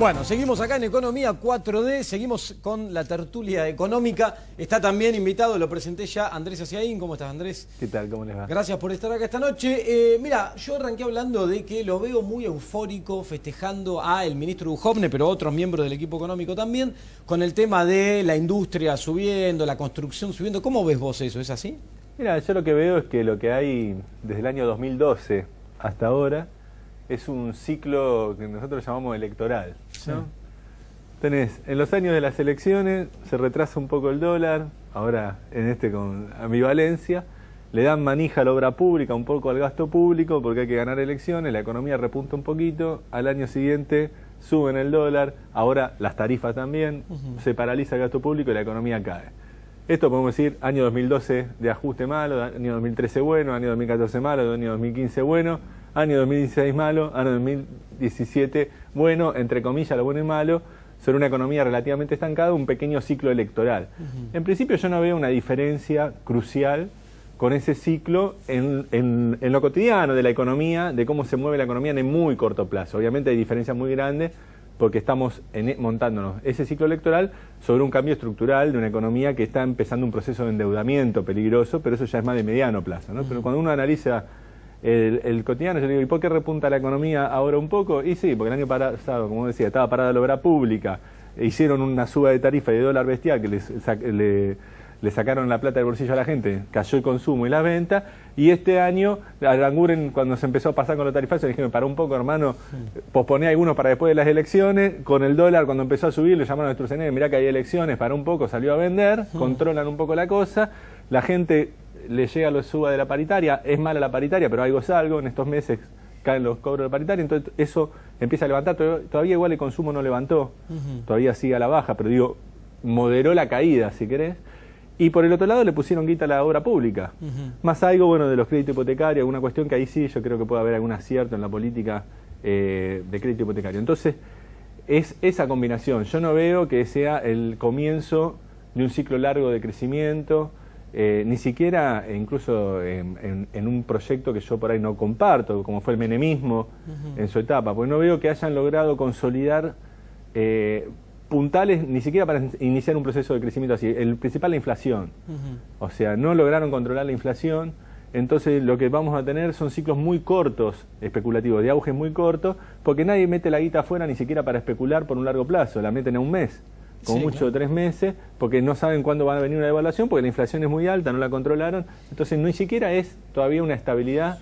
Bueno, seguimos acá en Economía 4D, seguimos con la tertulia económica. Está también invitado, lo presenté ya, Andrés Aciaín. ¿Cómo estás, Andrés? ¿Qué tal? ¿Cómo les va? Gracias por estar acá esta noche. Mira, yo arranqué hablando de que lo veo muy eufórico, festejando a el ministro Duhovne, pero otros miembros del equipo económico también, con el tema de la industria subiendo, la construcción subiendo. ¿Cómo ves vos eso? ¿Es así? Mira, yo lo que veo es que lo que hay desde el año 2012 hasta ahora es un ciclo que nosotros llamamos electoral, ¿no? Sí. Tenés, en los años de las elecciones se retrasa un poco el dólar, ahora con ambivalencia, le dan manija a la obra pública, un poco al gasto público, porque hay que ganar elecciones, la economía repunta un poquito, al año siguiente suben el dólar, ahora las tarifas también, se paraliza el gasto público y la economía cae. Esto podemos decir, año 2012 de ajuste malo, año 2013 bueno, año 2014 malo, año 2015 bueno, año 2016 malo, año 2017 bueno, entre comillas lo bueno y malo, sobre una economía relativamente estancada, un pequeño ciclo electoral. En principio yo no veo una diferencia crucial con ese ciclo en lo cotidiano de la economía, de cómo se mueve la economía en el muy corto plazo. Obviamente hay diferencias muy grandes porque estamos montándonos ese ciclo electoral sobre un cambio estructural de una economía que está empezando un proceso de endeudamiento peligroso, pero eso ya es más de mediano plazo, ¿no? Pero cuando uno analiza el cotidiano, yo digo, ¿y por qué repunta la economía ahora un poco? Y sí, porque el año pasado, como decía, estaba parada la obra pública, hicieron una suba de tarifa y de dólar bestial que le sacaron la plata del bolsillo a la gente, cayó el consumo y la venta, y este año, Aranguren, cuando se empezó a pasar con los tarifazos, le dijeron, para un poco, hermano, posponé algunos para después de las elecciones, con el dólar, cuando empezó a subir, le llamaron a Sturzenegger, mirá que hay elecciones, para un poco, salió a vender, controlan un poco la cosa, la gente le llega lo suba de la paritaria, es mala la paritaria, pero algo es algo, en estos meses caen los cobros de paritaria, entonces eso empieza a levantar, todavía igual el consumo no levantó, todavía sigue a la baja, pero digo, moderó la caída, si querés. Y por el otro lado le pusieron guita a la obra pública. Más algo, bueno, de los créditos hipotecarios, alguna cuestión que ahí sí yo creo que puede haber algún acierto en la política de crédito hipotecario. Entonces, es esa combinación. Yo no veo que sea el comienzo de un ciclo largo de crecimiento, ni siquiera incluso en un proyecto que yo por ahí no comparto, como fue el menemismo en su etapa, porque no veo que hayan logrado consolidar puntales ni siquiera para iniciar un proceso de crecimiento así. El principal, la inflación. O sea, no lograron controlar la inflación, entonces lo que vamos a tener son ciclos muy cortos, especulativos, de auge muy cortos, porque nadie mete la guita afuera ni siquiera para especular por un largo plazo, la meten a un mes, como mucho claro. 3 meses, porque no saben cuándo va a venir una devaluación, porque la inflación es muy alta, no la controlaron, entonces ni siquiera es todavía una estabilidad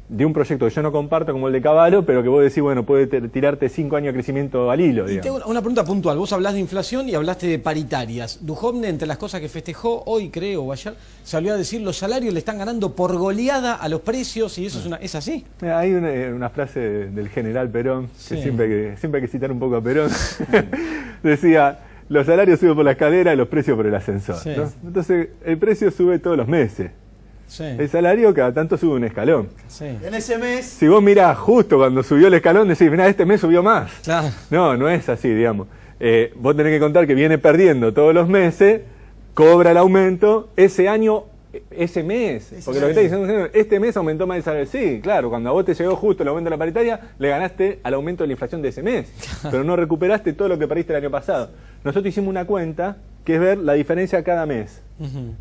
de un proyecto que yo no comparto como el de Cavallo, pero que vos decís, bueno, puede tirarte 5 años de crecimiento al hilo. Y tengo una pregunta puntual. Vos hablás de inflación y hablaste de paritarias. Duhovne, entre las cosas que festejó hoy, creo, o ayer, salió a decir los salarios le están ganando por goleada a los precios, y eso es así. Hay una frase del general Perón, que siempre hay que citar un poco a Perón, decía, los salarios suben por la escalera y los precios por el ascensor. ¿No? Entonces, el precio sube todos los meses. El salario cada tanto sube un escalón. En ese mes... Si vos mirás justo cuando subió el escalón, decís, mirá, este mes subió más. Claro. No es así, digamos. Vos tenés que contar que viene perdiendo todos los meses, cobra el aumento, ese año, ese mes. Porque lo que está diciendo, este mes aumentó más el salario. Sí, claro, cuando a vos te llegó justo el aumento de la paritaria, le ganaste al aumento de la inflación de ese mes. Pero no recuperaste todo lo que perdiste el año pasado. Nosotros hicimos una cuenta que es ver la diferencia cada mes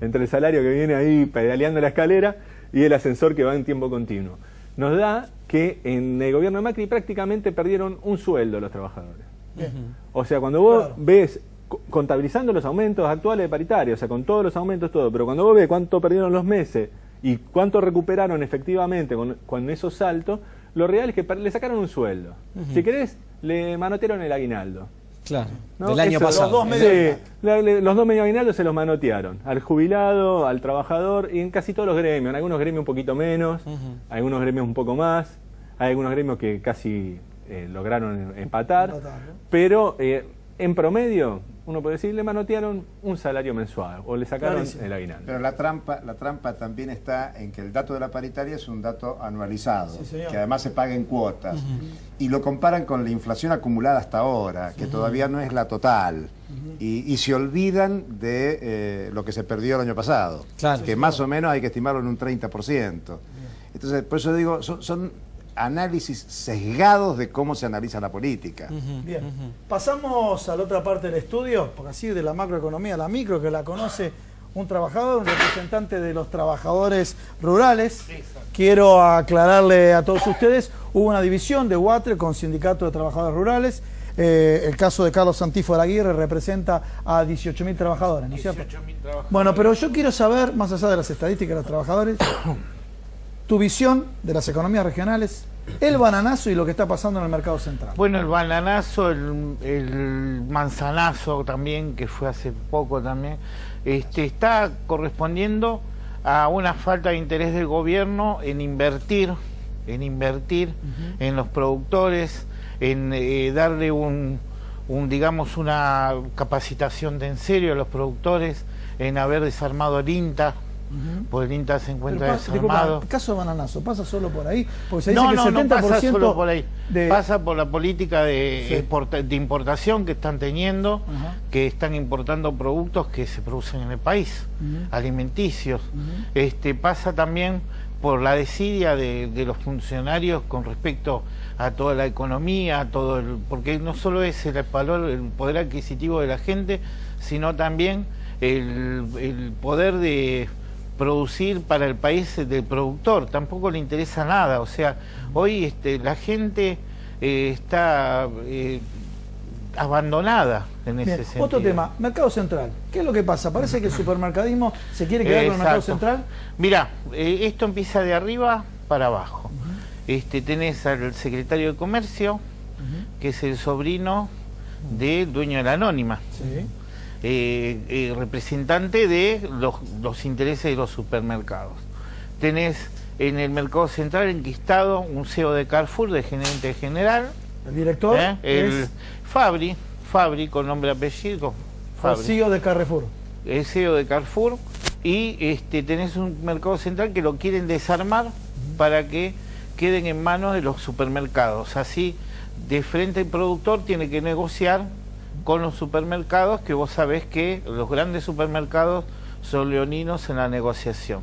entre el salario que viene ahí pedaleando la escalera y el ascensor que va en tiempo continuo. Nos da que en el gobierno de Macri prácticamente perdieron un sueldo los trabajadores. O sea, cuando vos ves, contabilizando los aumentos actuales de paritaria, o sea, con todos los aumentos, todo, pero cuando vos ves cuánto perdieron los meses y cuánto recuperaron efectivamente con esos saltos, lo real es que le sacaron un sueldo. Si querés, le manotearon el aguinaldo. Claro, ¿no? Del año pasado. Los dos medio aguinaldos se los manotearon, al jubilado, al trabajador y en casi todos los gremios. En algunos gremios un poquito menos, algunos gremios un poco más, hay algunos gremios que casi lograron empatar, pero en promedio, uno puede decir, le manotearon un salario mensual o le sacaron el aguinaldo. Pero la trampa también está en que el dato de la paritaria es un dato anualizado, que además se paga en cuotas, y lo comparan con la inflación acumulada hasta ahora, que todavía no es la total, y se olvidan de lo que se perdió el año pasado, que más o menos hay que estimarlo en un 30%. Entonces, por eso digo, son análisis sesgados de cómo se analiza la política. Bien, pasamos a la otra parte del estudio, porque así de la macroeconomía a la micro, que la conoce un trabajador, un representante de los trabajadores rurales. Quiero aclararle a todos ustedes, hubo una división de UATRE con Sindicato de Trabajadores Rurales. El caso de Carlos Santifo Aguirre representa a 18.000 trabajadores, ¿no es cierto? 18.000 trabajadores. Bueno, pero yo quiero saber, más allá de las estadísticas de los trabajadores, tu visión de las economías regionales, el bananazo y lo que está pasando en el mercado central. Bueno, el bananazo, el manzanazo también, que fue hace poco también, está correspondiendo a una falta de interés del gobierno en invertir en los productores, en darle digamos, una capacitación en serio a los productores, en haber desarmado el INTA, porque el INTA se encuentra desarmado. El caso de bananazo, ¿pasa solo por ahí? Porque se dice No, que el 70% no pasa solo por ahí. de... Pasa por la política de importación que están teniendo, que están importando productos que se producen en el país, alimenticios. Pasa también por la desidia de los funcionarios con respecto a toda la economía, porque no solo es el valor, el poder adquisitivo de la gente, sino también el poder de producir para el país del productor. Tampoco le interesa nada. O sea, hoy la gente está abandonada en ese sentido. Otro tema, mercado central. ¿Qué es lo que pasa? Parece que el supermercadismo se quiere quedar con el mercado central. Mirá, esto empieza de arriba para abajo. Tenés al secretario de Comercio, que es el sobrino del dueño de la Anónima. Sí. Representante de los intereses de los supermercados. Tenés en el mercado central enquistado un CEO de Carrefour, de gerente general. El director es Fabri, con nombre y apellido. El CEO de Carrefour. El CEO de Carrefour. Y tenés un mercado central que lo quieren desarmar para que queden en manos de los supermercados. Así, de frente el productor tiene que negociar con los supermercados, que vos sabés que los grandes supermercados son leoninos en la negociación.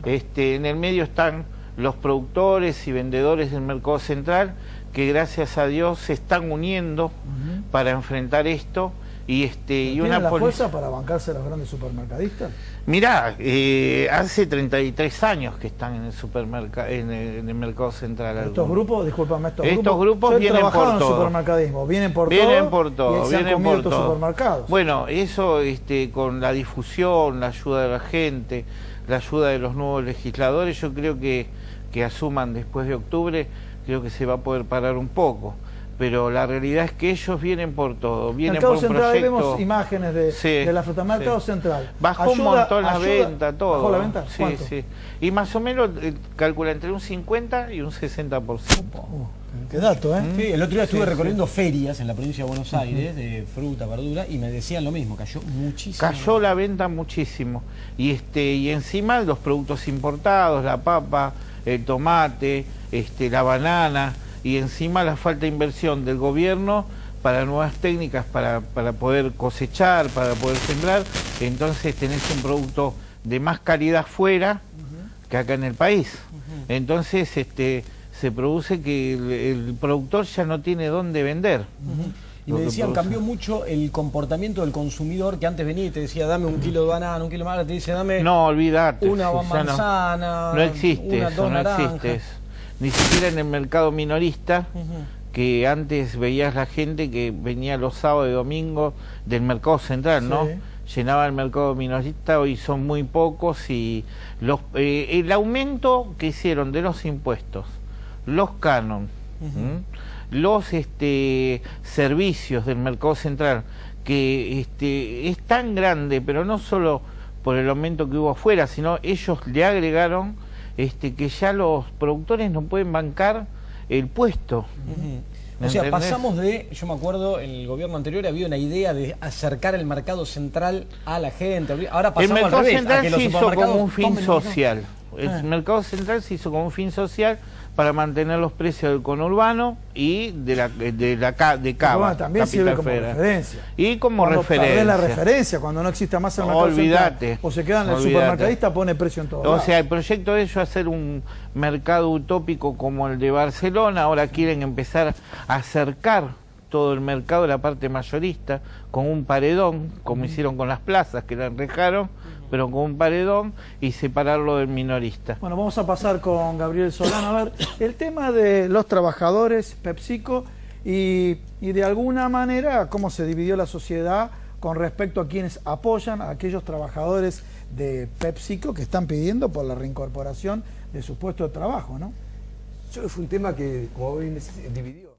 En el medio están los productores y vendedores del mercado central, que gracias a Dios se están uniendo para enfrentar esto. Y ¿Tienen la fuerza para bancarse a los grandes supermercadistas? Mirá, hace 33 años que están en el mercado central. Estos grupos, discúlpame, estos grupos vienen por todo. En el supermercadismo, vienen por todo. Vienen por todo. Supermercados. Bueno, eso con la difusión, la ayuda de la gente, la ayuda de los nuevos legisladores, yo creo que asuman después de octubre, creo que se va a poder parar un poco. Pero la realidad es que ellos vienen por todo, vienen Mercado por un central, proyecto. Vemos imágenes de la fruta. Mercado central. Bajó un montón la venta, todo. ¿Bajó la venta? Sí, ¿Cuánto? sí. Y más o menos calcula entre un 50 y un 60%. Qué dato, ¿eh? Sí, el otro día estuve recorriendo ferias en la provincia de Buenos Aires de fruta, verdura, y me decían lo mismo, cayó muchísimo. Cayó la venta muchísimo. Y encima los productos importados, la papa, el tomate, la banana, y encima la falta de inversión del gobierno para nuevas técnicas para poder cosechar, para poder sembrar. Entonces tenés un producto de más calidad fuera que acá en el país. Entonces se produce que el productor ya no tiene dónde vender. Y me decían, cambió mucho el comportamiento del consumidor, que antes venía y te decía, dame un kilo de banana, un kilo de manzana, te dice, dame olvídate, una manzana, no existe una, eso, dos no naranjas. existe eso. Ni siquiera en el mercado minorista, que antes veías la gente que venía los sábados y domingos del mercado central, ¿no? Llenaba el mercado minorista, hoy son muy pocos, y el aumento que hicieron de los impuestos, los canon, los servicios del mercado central, que es tan grande, pero no solo por el aumento que hubo afuera, sino ellos le agregaron que ya los productores no pueden bancar el puesto. O sea, ¿entendés? pasamos yo me acuerdo, en el gobierno anterior había una idea de acercar el mercado central a la gente. Ahora pasamos el mercado al revés, central a que los se hizo supermercados como un fin tomen social. El mercado central se hizo como un fin social para mantener los precios del conurbano y de Cava. También sirve como referencia. Y como cuando referencia. La referencia, cuando no exista más el mercado central, o se quedan en el supermercadista, pone precio en todo. O sea, el proyecto de ellos es hacer un mercado utópico como el de Barcelona. Ahora quieren empezar a acercar todo el mercado, la parte mayorista, con un paredón, como hicieron con las plazas, que la enrejaron, pero con un paredón, y separarlo del minorista. Bueno, vamos a pasar con Gabriel Solano. A ver, el tema de los trabajadores, PepsiCo, y de alguna manera cómo se dividió la sociedad con respecto a quienes apoyan a aquellos trabajadores de PepsiCo que están pidiendo por la reincorporación de su puesto de trabajo, ¿no? Yo creo que fue un tema que, como bien dividió.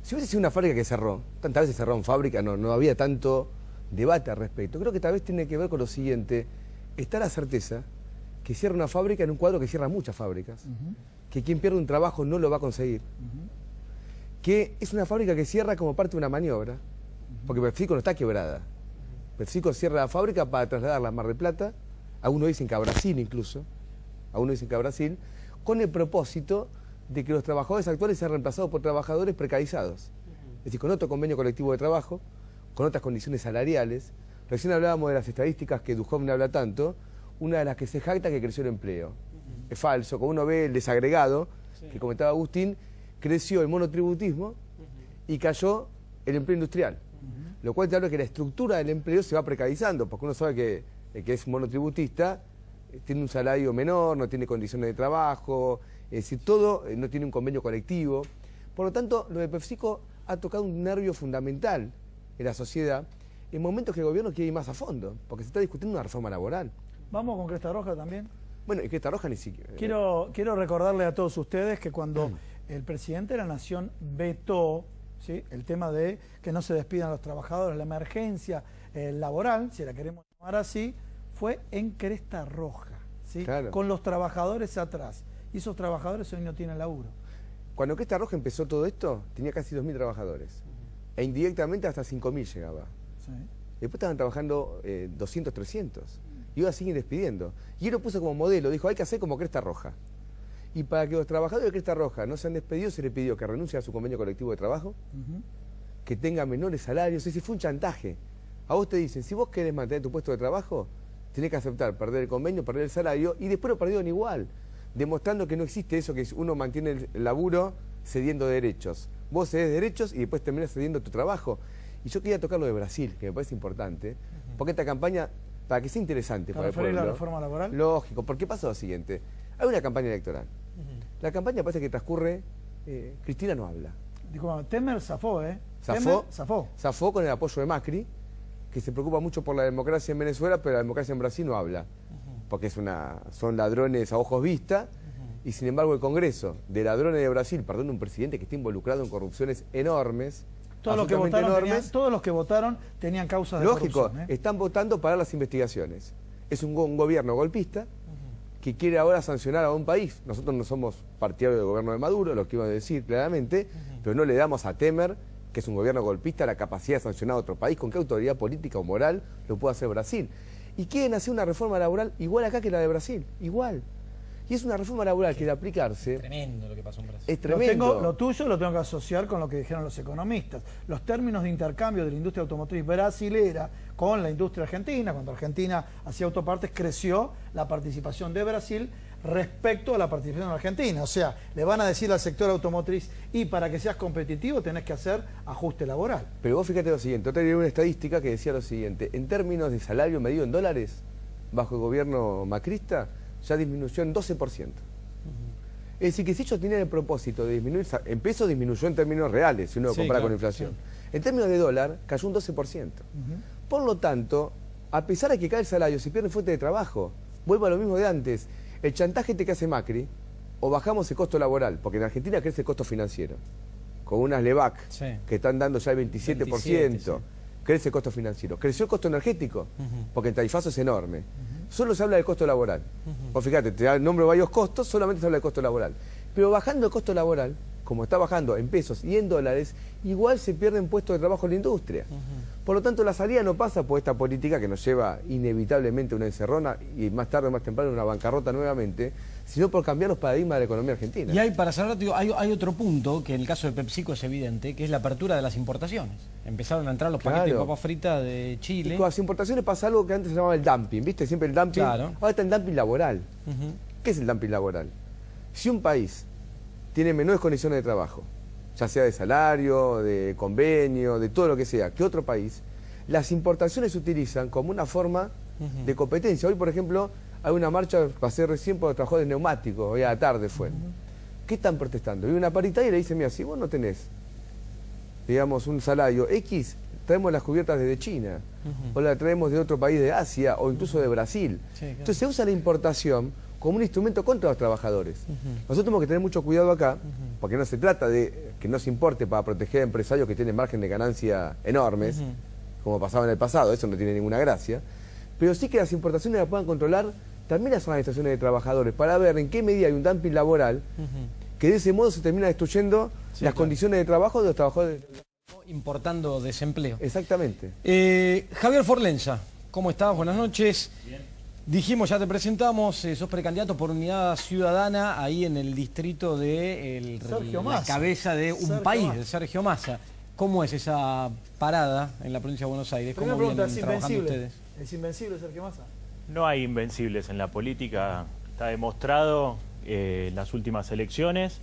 Si hubiese sido una fábrica que cerró, tantas veces cerraron fábrica, no había tanto debate al respecto. Creo que tal vez tiene que ver con lo siguiente: está la certeza que cierra una fábrica en un cuadro que cierra muchas fábricas, que quien pierde un trabajo no lo va a conseguir, que es una fábrica que cierra como parte de una maniobra, porque PepsiCo no está quebrada. PepsiCo cierra la fábrica para trasladarla a Mar del Plata, algunos dicen que a Brasil incluso, con el propósito de que los trabajadores actuales sean reemplazados por trabajadores precarizados. Es decir, con otro convenio colectivo de trabajo, con otras condiciones salariales. Recién hablábamos de las estadísticas que Duhovne habla tanto, una de las que se jacta que creció el empleo. Es falso, como uno ve el desagregado, que comentaba Agustín, creció el monotributismo y cayó el empleo industrial. Lo cual te habla que la estructura del empleo se va precarizando, porque uno sabe que el que es monotributista tiene un salario menor, no tiene condiciones de trabajo, es decir, todo no tiene un convenio colectivo. Por lo tanto, lo de PepsiCo ha tocado un nervio fundamental en la sociedad en momentos que el gobierno quiere ir más a fondo, porque se está discutiendo una reforma laboral. ¿Vamos con Cresta Roja también? Bueno, y Cresta Roja ni siquiera. Quiero recordarle a todos ustedes que cuando el presidente de la Nación vetó, ¿sí?, el tema de que no se despidan los trabajadores, la emergencia laboral, si la queremos llamar así, fue en Cresta Roja, ¿sí? Claro. Con los trabajadores atrás. Y esos trabajadores hoy no tienen laburo. Cuando Cresta Roja empezó todo esto, tenía casi 2.000 trabajadores. E indirectamente hasta 5.000 llegaba. Sí. Después estaban trabajando 200, 300. Y ahora siguen despidiendo. Y él lo puso como modelo, dijo, hay que hacer como Cresta Roja. Y para que los trabajadores de Cresta Roja no sean despedidos, se le pidió que renuncie a su convenio colectivo de trabajo, que tenga menores salarios. Es decir, fue un chantaje. A vos te dicen, si vos querés mantener tu puesto de trabajo, tenés que aceptar perder el convenio, perder el salario, y después lo perdieron igual, demostrando que no existe eso que uno mantiene el laburo cediendo derechos. Vos cedés derechos y después terminás cediendo tu trabajo. Y yo quería tocar lo de Brasil, que me parece importante, porque esta campaña, para que sea interesante para el pueblo. ¿La reforma laboral? Lógico, porque pasa lo siguiente. Hay una campaña electoral. La campaña parece que transcurre, Cristina no habla. Dijo, Temer zafó, Zafó con el apoyo de Macri, que se preocupa mucho por la democracia en Venezuela, pero la democracia en Brasil no habla. Porque son ladrones a ojos vista, y sin embargo el Congreso de ladrones de Brasil, perdón, un presidente que está involucrado en corrupciones enormes, todos los que votaron tenían causas de corrupción. Lógico, están votando para las investigaciones. Es un gobierno golpista que quiere ahora sancionar a un país. Nosotros no somos partidarios del gobierno de Maduro, lo que iba a decir claramente, pero no le damos a Temer, que es un gobierno golpista, la capacidad de sancionar a otro país. ¿Con qué autoridad política o moral lo puede hacer Brasil? Y quieren hacer una reforma laboral igual acá que la de Brasil, igual. Y es una reforma laboral que de aplicarse... Tremendo lo que pasó en Brasil. Es tremendo. Lo tuyo lo tengo que asociar con lo que dijeron los economistas. Los términos de intercambio de la industria automotriz brasilera con la industria argentina, cuando Argentina hacía autopartes, creció la participación de Brasil respecto a la participación de Argentina. O sea, le van a decir al sector automotriz, y para que seas competitivo tenés que hacer ajuste laboral. Pero vos fíjate lo siguiente, otra vez una estadística que decía lo siguiente: en términos de salario medido en dólares, bajo el gobierno macrista, ya disminuyó en 12%. Es decir, que si ellos tenían el propósito de disminuir, en pesos disminuyó en términos reales, si uno lo compara con inflación. Sí. En términos de dólar, cayó un 12%. Por lo tanto, a pesar de que cae el salario, se pierde fuente de trabajo. Vuelvo a lo mismo de antes. El chantaje que hace Macri, o bajamos el costo laboral, porque en Argentina crece el costo financiero, con unas LEVAC que están dando ya el 27%, crece el costo financiero. Creció el costo energético, porque el tarifazo es enorme. Solo se habla del costo laboral. Vos fíjate, te da el nombre de varios costos, solamente se habla del costo laboral. Pero bajando el costo laboral, como está bajando en pesos y en dólares, igual se pierden puestos de trabajo en la industria. Por lo tanto, la salida no pasa por esta política que nos lleva inevitablemente a una encerrona y más tarde o más temprano una bancarrota nuevamente, sino por cambiar los paradigmas de la economía argentina. Y para cerrar, digo, hay otro punto que en el caso de PepsiCo es evidente, que es la apertura de las importaciones. Empezaron a entrar los paquetes de papas fritas de Chile. Y con las importaciones pasa algo que antes se llamaba el dumping, ¿viste? Siempre el dumping. Claro. Ahora está el dumping laboral. ¿Qué es el dumping laboral? Si un país tiene menores condiciones de trabajo, ya sea de salario, de convenio, de todo lo que sea, que otro país, las importaciones se utilizan como una forma de competencia. Hoy, por ejemplo, hay una marcha, pasé recién por los trabajadores neumáticos, hoy a la tarde fue. ¿Qué están protestando? Y una paritaria y le dice, mira, si vos no tenés, digamos, un salario X, traemos las cubiertas desde China, o la traemos de otro país de Asia, o incluso de Brasil. Sí, claro. Entonces se usa la importación como un instrumento contra los trabajadores. Nosotros tenemos que tener mucho cuidado acá, porque no se trata de que no se importe para proteger a empresarios que tienen margen de ganancia enormes, como pasaba en el pasado, eso no tiene ninguna gracia, pero sí que las importaciones las puedan controlar también las organizaciones de trabajadores, para ver en qué medida hay un dumping laboral, que de ese modo se termina destruyendo las condiciones de trabajo de los trabajadores. Importando desempleo. Exactamente. Javier Forlenza, ¿cómo estás? Buenas noches. Bien. Dijimos, ya te presentamos, sos precandidato por Unidad Ciudadana ahí en el distrito de la cabeza de un país, de Sergio Massa. ¿Cómo es esa parada en la provincia de Buenos Aires? ¿Cómo vienen trabajando ustedes? ¿Es invencible Sergio Massa? No hay invencibles en la política. Está demostrado en las últimas elecciones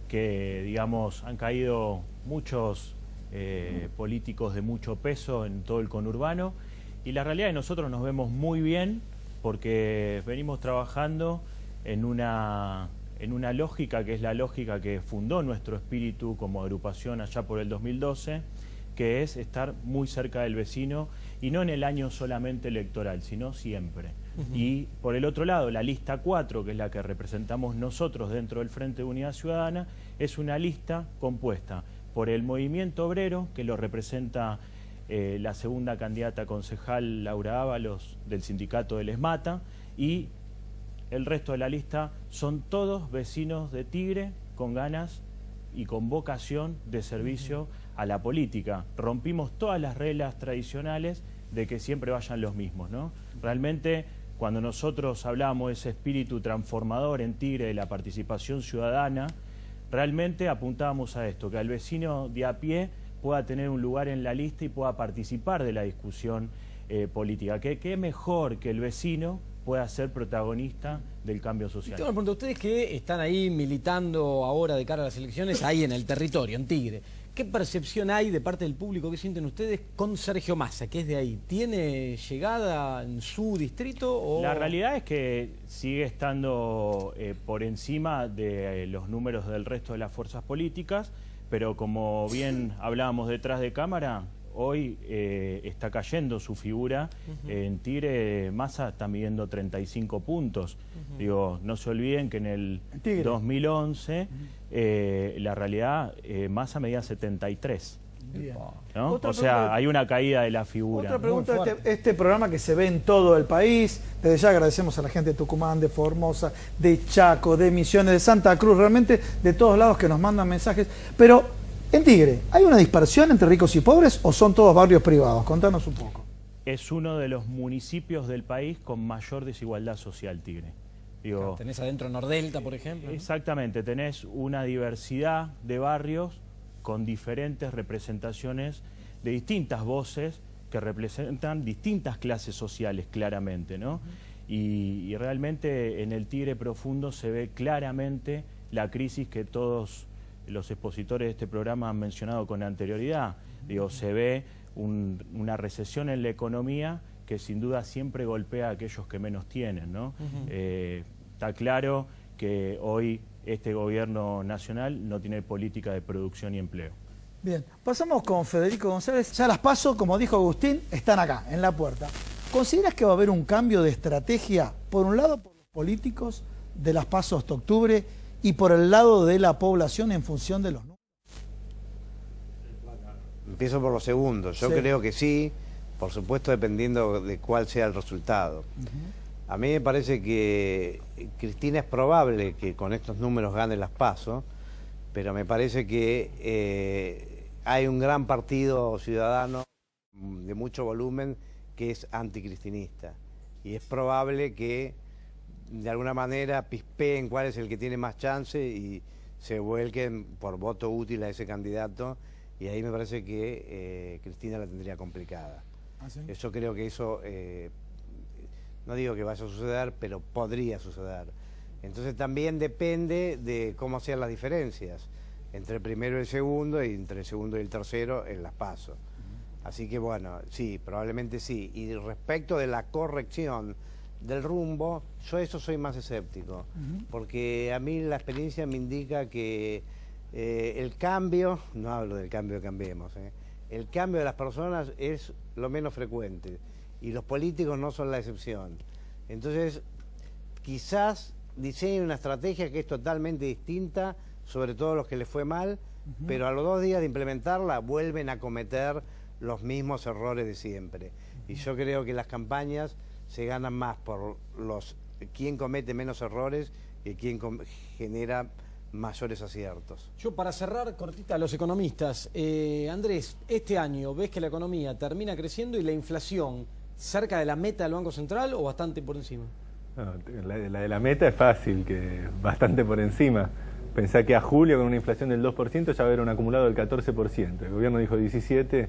que, digamos, han caído muchos políticos de mucho peso en todo el conurbano, y la realidad es que nosotros nos vemos muy bien porque venimos trabajando en una lógica que es la lógica que fundó nuestro espíritu como agrupación allá por el 2012, que es estar muy cerca del vecino, y no en el año solamente electoral, sino siempre. Y por el otro lado, la lista 4, que es la que representamos nosotros dentro del Frente de Unidad Ciudadana, es una lista compuesta por el movimiento obrero, que lo representa la segunda candidata concejal Laura Ábalos del sindicato del ESMATA, y el resto de la lista son todos vecinos de Tigre con ganas y con vocación de servicio a la política. Rompimos todas las reglas tradicionales de que siempre vayan los mismos, ¿no? Realmente, cuando nosotros hablábamos de ese espíritu transformador en Tigre de la participación ciudadana, realmente apuntábamos a esto, que al vecino de a pie pueda tener un lugar en la lista y pueda participar de la discusión política. ¿Qué mejor que el vecino pueda ser protagonista del cambio social? Tengo una pregunta, ustedes que están ahí militando ahora de cara a las elecciones, ahí en el territorio, en Tigre, ¿qué percepción hay de parte del público? ¿Qué sienten ustedes con Sergio Massa, que es de ahí? ¿Tiene llegada en su distrito? O... La realidad es que sigue estando por encima de los números del resto de las fuerzas políticas, pero como bien hablábamos detrás de cámara, hoy está cayendo su figura. En Tigre, Massa está midiendo 35 puntos. Digo, no se olviden que en el 2011 la realidad, Massa medía 73. ¿No? O sea, hay una caída de la figura. Otra pregunta, este programa que se ve en todo el país, desde ya agradecemos a la gente de Tucumán, de Formosa, de Chaco, de Misiones, de Santa Cruz, realmente de todos lados que nos mandan mensajes, pero en Tigre, ¿hay una dispersión entre ricos y pobres o son todos barrios privados? Contanos un poco. Es uno de los municipios del país con mayor desigualdad social, Tigre. Digo, tenés adentro Nordelta, por ejemplo. Exactamente, tenés una diversidad de barrios con diferentes representaciones de distintas voces que representan distintas clases sociales, claramente, ¿no? Y realmente en el Tigre profundo se ve claramente la crisis que todos los expositores de este programa han mencionado con anterioridad. Digo, se ve una recesión en la economía que sin duda siempre golpea a aquellos que menos tienen, ¿no? Está claro que hoy este gobierno nacional no tiene política de producción y empleo. Bien, pasamos con Federico González. Ya las PASO, como dijo Agustín, están acá, en la puerta. ¿Consideras que va a haber un cambio de estrategia, por un lado por los políticos de las PASO hasta octubre y por el lado de la población en función de los números? Empiezo por lo segundo. Yo creo que sí, por supuesto dependiendo de cuál sea el resultado. A mí me parece que Cristina es probable que con estos números gane las PASO, pero me parece que hay un gran partido ciudadano de mucho volumen que es anticristinista, y es probable que de alguna manera pispeen cuál es el que tiene más chance y se vuelquen por voto útil a ese candidato, y ahí me parece que Cristina la tendría complicada. ¿Ah, sí? Yo creo que eso, no digo que vaya a suceder, pero podría suceder. Entonces también depende de cómo sean las diferencias entre el primero y el segundo, y entre el segundo y el tercero en las PASO. Así que bueno, sí, probablemente sí. Y respecto de la corrección del rumbo, yo eso soy más escéptico, porque a mí la experiencia me indica que el cambio, no hablo del cambio de Cambiemos, el cambio de las personas es lo menos frecuente, y los políticos no son la excepción. Entonces, quizás diseñen una estrategia que es totalmente distinta, sobre todo los que les fue mal, pero a los 2 días de implementarla vuelven a cometer los mismos errores de siempre. Y yo creo que las campañas se ganan más por quien comete menos errores y quien genera mayores aciertos. Yo, para cerrar, cortita, a los economistas. Andrés, este año, ¿ves que la economía termina creciendo y la inflación cerca de la meta del Banco Central o bastante por encima? No, la de la meta es fácil, que bastante por encima. Pensá que a julio, con una inflación del 2%, ya va a haber un acumulado del 14%. El gobierno dijo 17%,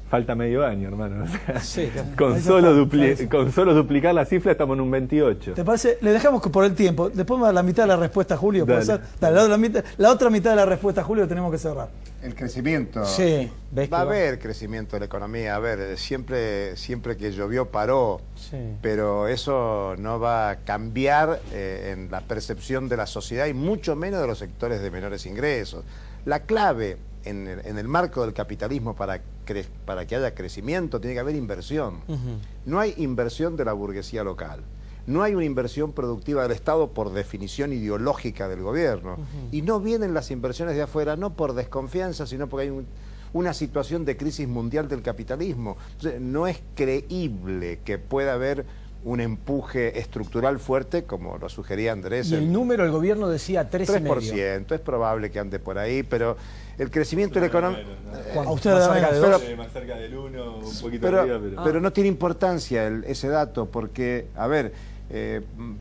falta medio año, hermano. O sea, sí, con solo duplicar la cifra estamos en un 28%. ¿Te parece? Le dejamos por el tiempo. Después me da la mitad de la respuesta, Julio. ¿Puede ser? Dale, la otra mitad de la respuesta, Julio, tenemos que cerrar. El crecimiento. Sí. Va a haber crecimiento de la economía. A ver, siempre que llovió paró. Sí. Pero eso no va a cambiar en la percepción de la sociedad, y mucho menos de los sectores de menores ingresos. La clave en el marco del capitalismo para que haya crecimiento tiene que haber inversión. No hay inversión de la burguesía local. No hay una inversión productiva del Estado por definición ideológica del gobierno. Y no vienen las inversiones de afuera, no por desconfianza, sino porque hay una situación de crisis mundial del capitalismo. Entonces, no es creíble que pueda haber un empuje estructural fuerte, como lo sugería Andrés. Y el número, el gobierno decía 3,5%. Es probable que ande por ahí, pero el crecimiento de la economía... ¿A usted más cerca del 1, un poquito arriba, pero no tiene importancia ese dato, porque, a ver,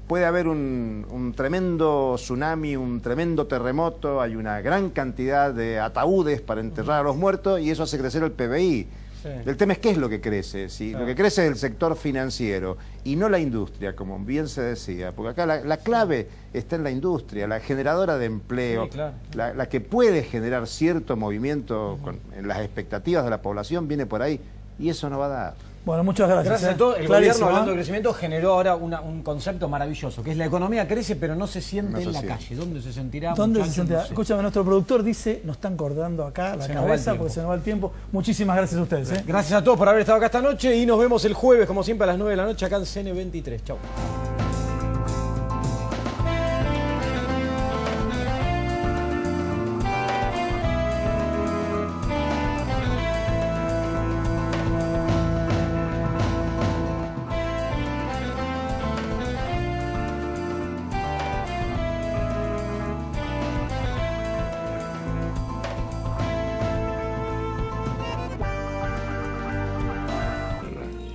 puede haber un tremendo tsunami, un tremendo terremoto, hay una gran cantidad de ataúdes para enterrar a los muertos, y eso hace crecer el PBI. Sí. El tema es qué es lo que crece. Lo que crece es el sector financiero y no la industria, como bien se decía, porque acá la clave está en la industria, la generadora de empleo, sí, claro. la que puede generar cierto movimiento en las expectativas de la población, viene por ahí, y eso no va a dar. Bueno, muchas gracias. Gracias a todos. El gobierno, hablando de crecimiento, generó ahora un concepto maravilloso, que es la economía crece, pero no se siente en la calle. ¿Dónde se sentirá? ¿Dónde se sentirá? No sé. Escúchame, nuestro productor dice, nos están cortando acá la cabeza porque se nos va el tiempo. Muchísimas gracias a ustedes. Gracias a todos por haber estado acá esta noche, y nos vemos el jueves, como siempre, a las 9 de la noche, acá en CN23. Chau.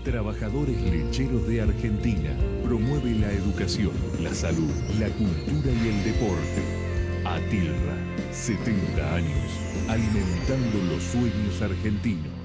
Trabajadores Lecheros de Argentina promueve la educación, la salud, la cultura y el deporte. ATILRA, 70 años, alimentando los sueños argentinos.